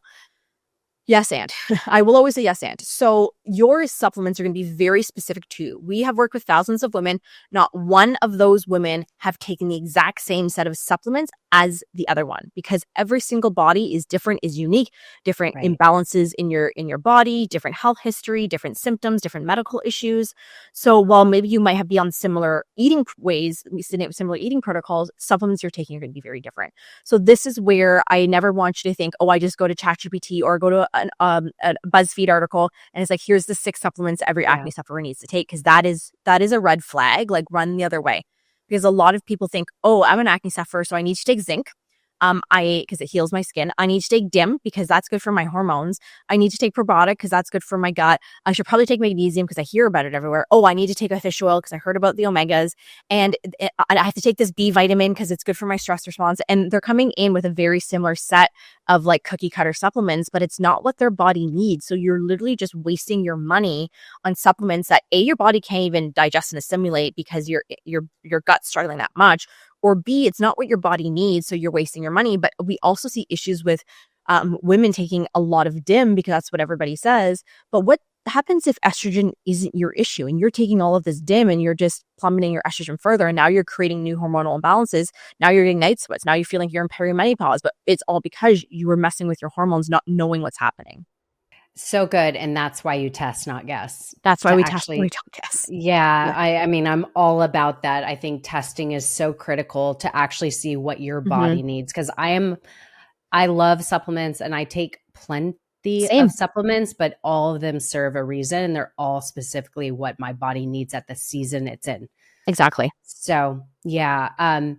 Yes, and I will always say yes, and. So your supplements are going to be very specific to you. We have worked with thousands of women. Not one of those women have taken the exact same set of supplements as the other one, because every single body is different, is unique, different imbalances in your body, different health history, different symptoms, different medical issues. So while maybe you might be on similar eating ways, similar eating protocols, supplements you're taking are going to be very different. So this is where I never want you to think, oh, I just go to ChatGPT or go to a BuzzFeed article and it's like, here's the 6 supplements every acne sufferer needs to take, because that is a red flag. Like, run the other way. Because a lot of people think, oh, I'm an acne sufferer, so I need to take zinc. Because it heals my skin. I need to take DIM because that's good for my hormones. I need to take probiotic because that's good for my gut. I should probably take magnesium because I hear about it everywhere. Oh, I need to take a fish oil because I heard about the omegas. And I have to take this B vitamin because it's good for my stress response. And they're coming in with a very similar set of like cookie cutter supplements, but it's not what their body needs. So you're literally just wasting your money on supplements that your body can't even digest and assimilate because your gut's struggling that much. Or B, it's not what your body needs, so you're wasting your money. But we also see issues with women taking a lot of DIM because that's what everybody says. But what happens if estrogen isn't your issue and you're taking all of this DIM and you're just plummeting your estrogen further, and now you're creating new hormonal imbalances? Now you're getting night sweats. Now you feel like you're in perimenopause, but it's all because you were messing with your hormones, not knowing what's happening. So good. And that's why you test, not guess. That's why we test, we don't guess. Yeah. I mean, I'm all about that. I think testing is so critical to actually see what your body needs. Because I love supplements and I take plenty of supplements, but all of them serve a reason and they're all specifically what my body needs at the season it's in. Exactly. So yeah.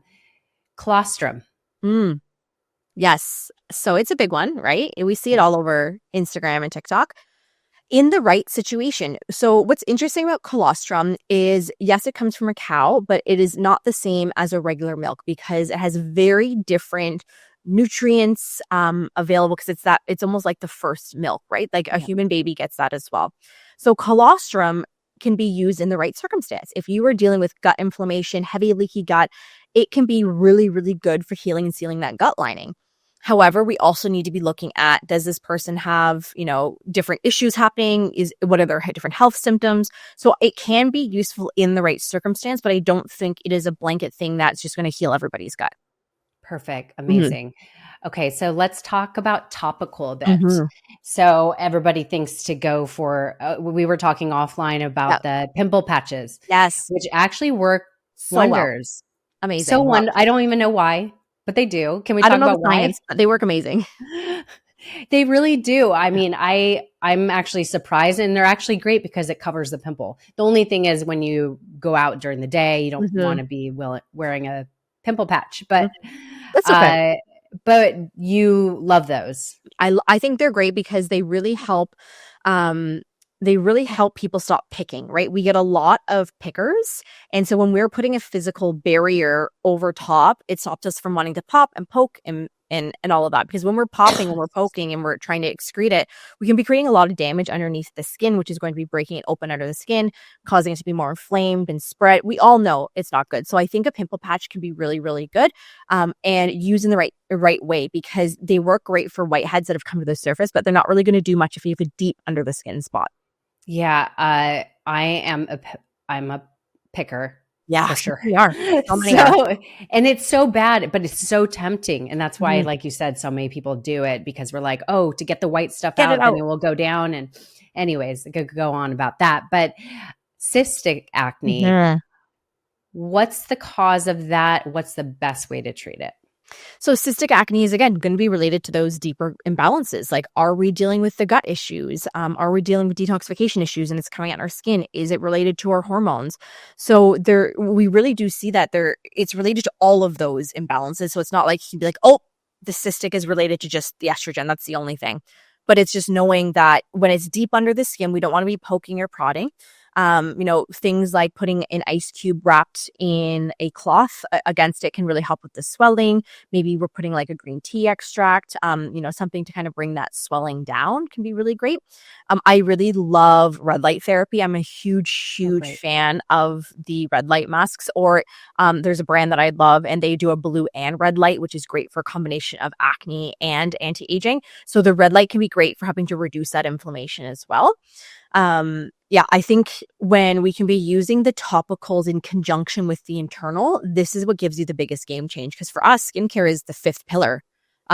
Colostrum. Yes. So it's a big one, right? We see it all over Instagram and TikTok. In the right situation. So what's interesting about colostrum is, yes, it comes from a cow, but it is not the same as a regular milk because it has very different nutrients available, because it's almost like the first milk, right? Like a human baby gets that as well. So colostrum can be used in the right circumstance. If you are dealing with gut inflammation, heavy leaky gut, it can be really, really good for healing and sealing that gut lining. However, we also need to be looking at, does this person have, different issues happening? What are their different health symptoms? So it can be useful in the right circumstance, but I don't think it is a blanket thing that's just going to heal everybody's gut. Perfect. Amazing. Okay. So let's talk about Topical a bit. So everybody thinks to go for, we were talking offline about the pimple patches. Yes. Which actually work wonders. Well. Amazing. So I don't even know why, but they do. Can we talk about why? Science, but they work amazing. They really do. I mean, I'm actually surprised, and they're actually great because it covers the pimple. The only thing is when you go out during the day, you don't want to be wearing a pimple patch, but that's okay. But you love those. I think they're great because they really help. They really help people stop picking, right? We get a lot of pickers. And so when we're putting a physical barrier over top, it stops us from wanting to pop and poke and all of that. Because when we're popping, when we're poking and we're trying to excrete it, we can be creating a lot of damage underneath the skin, which is going to be breaking it open under the skin, causing it to be more inflamed and spread. We all know it's not good. So I think a pimple patch can be really, really good, and used in the right way, because they work great for whiteheads that have come to the surface, but they're not really going to do much if you have a deep under the skin spot. Yeah, I'm a picker. Yeah, for sure. We are. And it's so bad, but it's so tempting. And that's why, like you said, so many people do it because we're like, oh, to get the white stuff out, then it will go down. And anyways, I could go on about that. But cystic acne, What's the cause of that? What's the best way to treat it? So cystic acne is, again, going to be related to those deeper imbalances. Like, are we dealing with the gut issues? Are we dealing with detoxification issues and it's coming out in our skin? Is it related to our hormones? So we really do see that it's related to all of those imbalances. So it's not like you'd be like, oh, the cystic is related to just the estrogen. That's the only thing. But it's just knowing that when it's deep under the skin, we don't want to be poking or prodding. Things like putting an ice cube wrapped in a cloth against it can really help with the swelling. Maybe we're putting like a green tea extract, something to kind of bring that swelling down can be really great. I really love red light therapy. I'm a huge fan of the red light masks, or there's a brand that I love and they do a blue and red light, which is great for a combination of acne and anti-aging. So the red light can be great for helping to reduce that inflammation as well. I think when we can be using the topicals in conjunction with the internal, this is what gives you the biggest game change. Because for us, skincare is the fifth pillar.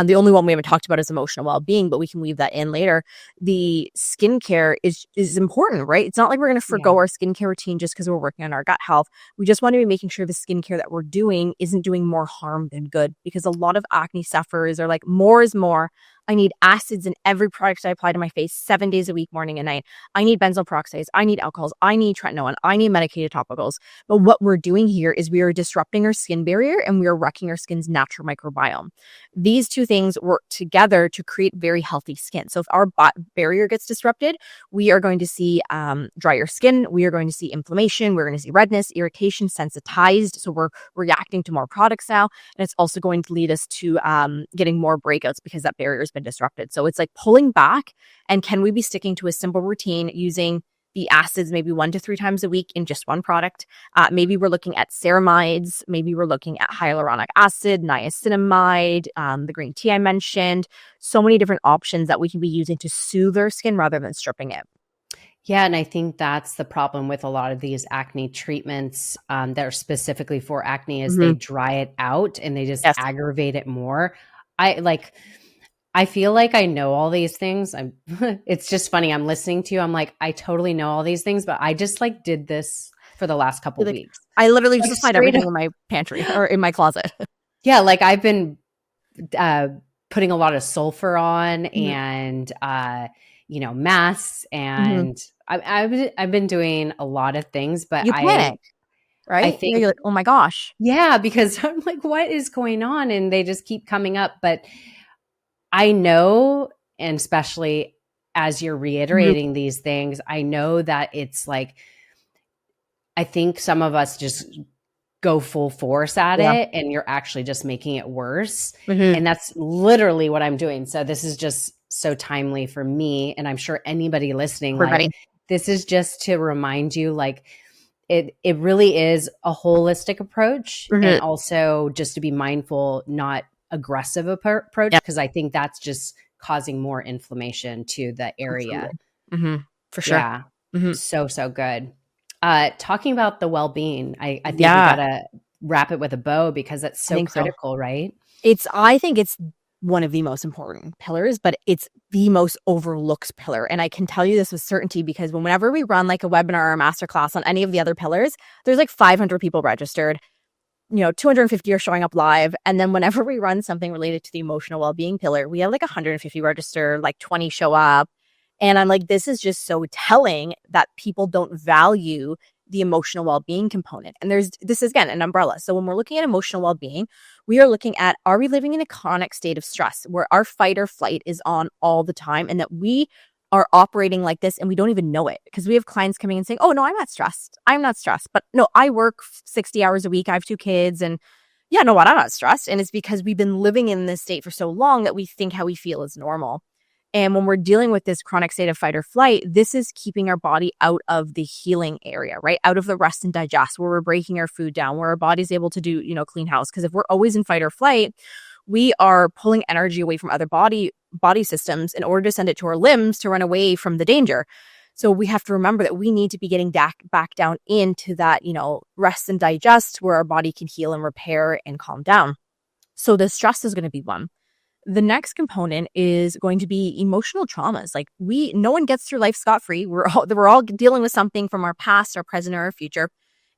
The only one we haven't talked about is emotional well-being, but we can weave that in later. The skincare is important, right? It's not like we're going to forgo our skincare routine just because we're working on our gut health. We just want to be making sure the skincare that we're doing isn't doing more harm than good, because a lot of acne sufferers are like, more is more. I need acids in every product I apply to my face 7 days a week, morning and night. I need benzoyl peroxides. I need alcohols. I need tretinoin. I need medicated topicals. But what we're doing here is we are disrupting our skin barrier and we are wrecking our skin's natural microbiome. These two things work together to create very healthy skin. So if our barrier gets disrupted, we are going to see drier skin. We are going to see inflammation. We're going to see redness, irritation, sensitized. So we're reacting to more products now. And it's also going to lead us to getting more breakouts because that barrier has been disrupted. So it's like pulling back, and can we be sticking to a simple routine using the acids maybe 1 to 3 times a week in just one product? Maybe we're looking at ceramides. Maybe we're looking at hyaluronic acid, niacinamide, the green tea I mentioned. So many different options that we can be using to soothe our skin rather than stripping it. Yeah, and I think that's the problem with a lot of these acne treatments that are specifically for acne is they dry it out and they just aggravate it more. I feel like I know all these things. It's just funny. I'm listening to you. I'm like, I totally know all these things, but I just did this for the last couple of weeks. I literally just find everything in my pantry or in my closet. Yeah, I've been putting a lot of sulfur on and masks, and I've been doing a lot of things, but you panic, right? I think you're like, oh my gosh. Yeah, because I'm like, what is going on? And they just keep coming up. But I know, and especially as you're reiterating these things, I know that it's I think some of us just go full force at it, and you're actually just making it worse. And that's literally what I'm doing. So this is just so timely for me. And I'm sure anybody listening, this is just to remind you, it really is a holistic approach, and also just to be mindful, not aggressive approach, because I think that's just causing more inflammation to the area. For sure. Yeah. So good. Talking about the well-being, I think we gotta wrap it with a bow because that's so critical, right? I think it's one of the most important pillars, but it's the most overlooked pillar. And I can tell you this with certainty because whenever we run a webinar or a masterclass on any of the other pillars, there's 500 people registered. 250 are showing up live. And then whenever we run something related to the emotional well-being pillar, we have 150 register, 20 show up. And I'm like, this is just so telling that people don't value the emotional well-being component. And this is, again, an umbrella. So when we're looking at emotional well-being, we are looking at, are we living in a chronic state of stress where our fight or flight is on all the time, and that we are operating like this and we don't even know it? Because we have clients coming and saying, oh, no, I'm not stressed. I'm not stressed. But no, I work 60 hours a week. I have 2 kids. And yeah, no, what? I'm not stressed. And it's because we've been living in this state for so long that we think how we feel is normal. And when we're dealing with this chronic state of fight or flight, this is keeping our body out of the healing area, right? Out of the rest and digest, where we're breaking our food down, where our body's able to do, clean house. Because if we're always in fight or flight, we are pulling energy away from other body systems in order to send it to our limbs to run away from the danger. So we have to remember that we need to be getting back down into that, rest and digest, where our body can heal and repair and calm down. So the stress is going to be one. The next component is going to be emotional traumas. No one gets through life scot-free. We're all dealing with something from our past, our present, or our future.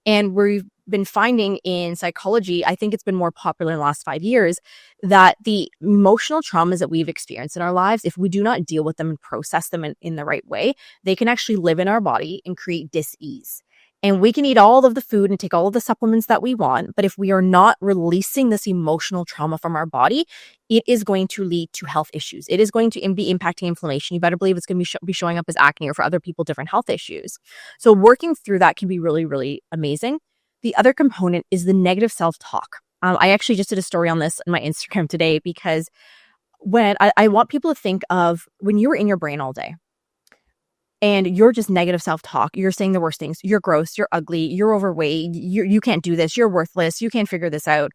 And we've been finding in psychology, I think it's been more popular in the last 5 years, that the emotional traumas that we've experienced in our lives, if we do not deal with them and process them in the right way, they can actually live in our body and create dis-ease. And we can eat all of the food and take all of the supplements that we want. But if we are not releasing this emotional trauma from our body, it is going to lead to health issues. It is going to be impacting inflammation. You better believe it's going to be showing up as acne, or for other people, different health issues. So working through that can be really, really amazing. The other component is the negative self-talk. I actually just did a story on this on my Instagram today, because when I want people to think of when you were in your brain all day, and you're just negative self-talk, you're saying the worst things. You're gross, you're ugly, you're overweight, you can't do this, you're worthless, you can't figure this out.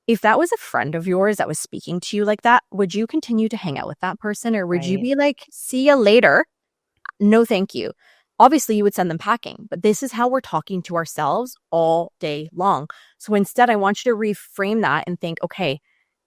If that was a friend of yours that was speaking to you like that, would you continue to hang out with that person? Or would you be like, see you later? No, thank you. Obviously, you would send them packing, but this is how we're talking to ourselves all day long. So instead, I want you to reframe that and think, okay,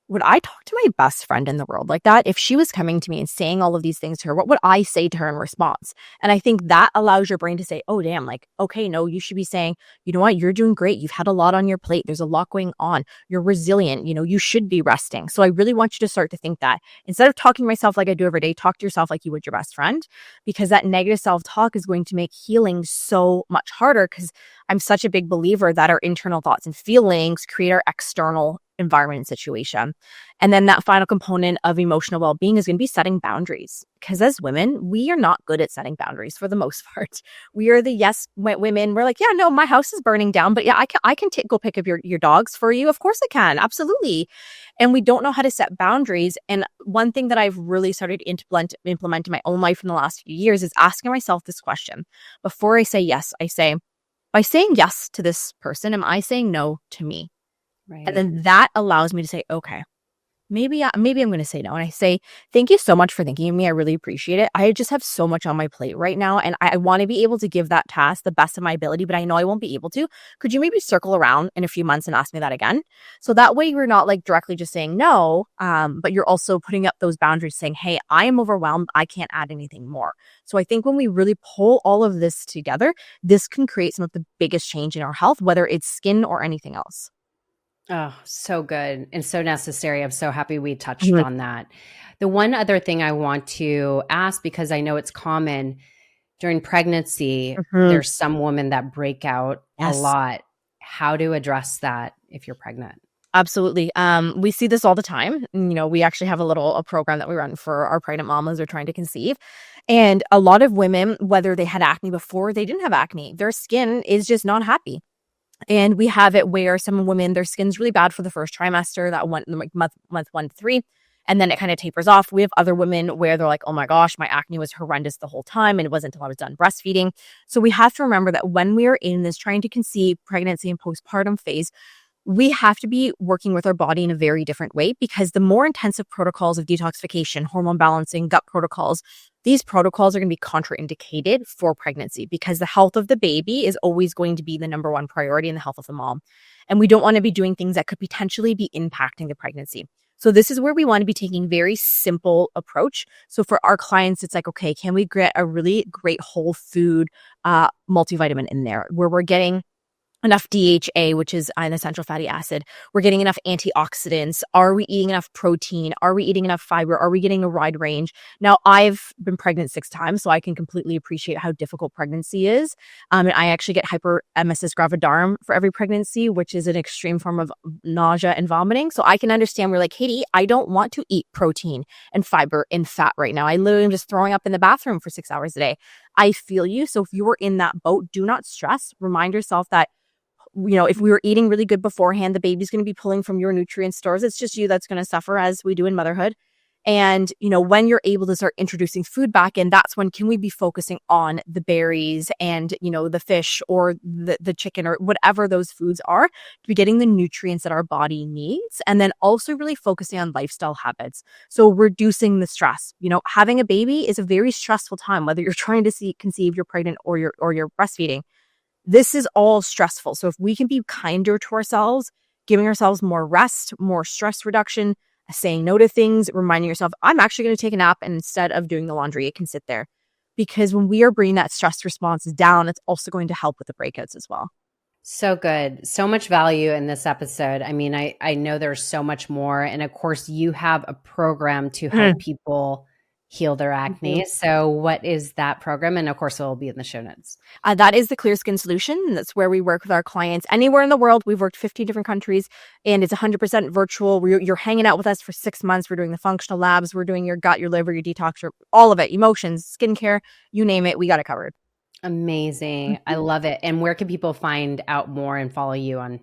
would I talk to my best friend in the world like that? If she was coming to me and saying all of these things to her, what would I say to her in response? And I think that allows your brain to say, oh, damn, like, okay, no, you should be saying, you know what? You're doing great. You've had a lot on your plate. There's a lot going on. You're resilient. You know, you should be resting. So I really want you to start to think that instead of talking to myself like I do every day, talk to yourself like you would your best friend, because that negative self-talk is going to make healing so much harder, because I'm such a big believer that our internal thoughts and feelings create our external environment and situation. And then that final component of emotional well-being is going to be setting boundaries. Because as women, we are not good at setting boundaries for the most part. We are the yes women. We're like, yeah, no, my house is burning down, but yeah, I can go pick up your dogs for you. Of course I can. Absolutely. And we don't know how to set boundaries. And one thing that I've really started to implement in my own life in the last few years is asking myself this question. Before I say yes, I say, by saying yes to this person, am I saying no to me? Right. And then that allows me to say, okay, maybe I'm going to say no. And I say, thank you so much for thinking of me. I really appreciate it. I just have so much on my plate right now, and I want to be able to give that task the best of my ability, but I know I won't be able to. Could you maybe circle around in a few months and ask me that again? So that way you're not like directly just saying no, but you're also putting up those boundaries saying, hey, I am overwhelmed. I can't add anything more. So I think when we really pull all of this together, this can create some of the biggest change in our health, whether it's skin or anything else. Oh, so good and so necessary. I'm so happy we touched on that. The one other thing I want to ask, because I know it's common during pregnancy, there's some women that break out a lot. How to address that if you're pregnant? Absolutely. We see this all the time. You know, we actually have a program that we run for our pregnant mamas who are trying to conceive. And a lot of women, whether they had acne before, they didn't have acne, their skin is just not happy. And we have it where some women, their skin's really bad for the first trimester, that one, like month 1 to 3, and then it kind of tapers off. We have other women where they're like, oh my gosh, my acne was horrendous the whole time, and it wasn't until I was done breastfeeding. So we have to remember that when we are in this trying to conceive, pregnancy, and postpartum phase, we have to be working with our body in a very different way, because the more intensive protocols of detoxification, hormone balancing, gut protocols, these protocols are going to be contraindicated for pregnancy, because the health of the baby is always going to be the number one priority in the health of the mom. And we don't want to be doing things that could potentially be impacting the pregnancy. So this is where we want to be taking very simple approach. So for our clients, it's like, okay, can we get a really great whole food multivitamin in there where we're getting enough DHA, which is an essential fatty acid. We're getting enough antioxidants. Are we eating enough protein? Are we eating enough fiber? Are we getting a wide range? Now, I've been pregnant 6 times, so I can completely appreciate how difficult pregnancy is. And I actually get hyperemesis gravidarum for every pregnancy, which is an extreme form of nausea and vomiting. So I can understand, we're like, Katie, I don't want to eat protein and fiber and fat right now. I literally am just throwing up in the bathroom for 6 hours a day. I feel you. So if you were in that boat, do not stress. Remind yourself that, you know, if we were eating really good beforehand, the baby's going to be pulling from your nutrient stores. It's just you that's going to suffer, as we do in motherhood. And, you know, when you're able to start introducing food back in, that's when can we be focusing on the berries and, you know, the fish or the chicken or whatever those foods are, to be getting the nutrients that our body needs. And then also really focusing on lifestyle habits. So reducing the stress. You know, having a baby is a very stressful time, whether you're trying to conceive, you're pregnant, or you're breastfeeding. This is all stressful. So if we can be kinder to ourselves, giving ourselves more rest, more stress reduction, saying no to things, reminding yourself, I'm actually going to take a nap, and instead of doing the laundry, it can sit there. Because when we are bringing that stress response down, it's also going to help with the breakouts as well. So good. So much value in this episode. I mean, I know there's so much more. And of course, you have a program to help people heal their acne. So what is that program? And of course, it will be in the show notes. That is the Clear Skin Solution. That's where we work with our clients anywhere in the world. We've worked 50 different countries, and it's 100% virtual. You're hanging out with us for 6 months. We're doing the functional labs. We're doing your gut, your liver, your detox, all of it, emotions, skincare, you name it. We got it covered. Amazing. I love it. And where can people find out more and follow you on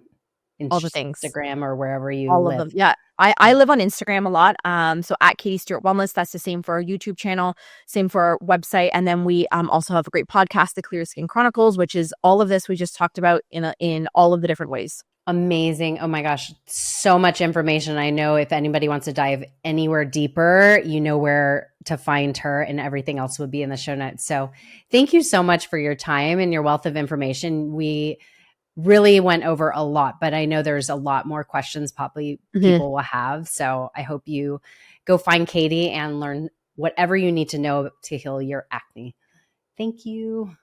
All the things. Instagram or wherever you All live? of them. Yeah. I live on Instagram a lot. So at Katie Stewart Wellness, that's the same for our YouTube channel, same for our website. And then we also have a great podcast, the Clear Skin Chronicles, which is all of this we just talked about in all of the different ways. Amazing. Oh my gosh. So much information. I know if anybody wants to dive anywhere deeper, you know where to find her, and everything else would be in the show notes. So thank you so much for your time and your wealth of information. We really went over a lot, but I know there's a lot more questions probably people will have. So I hope you go find Katie and learn whatever you need to know to heal your acne. Thank you.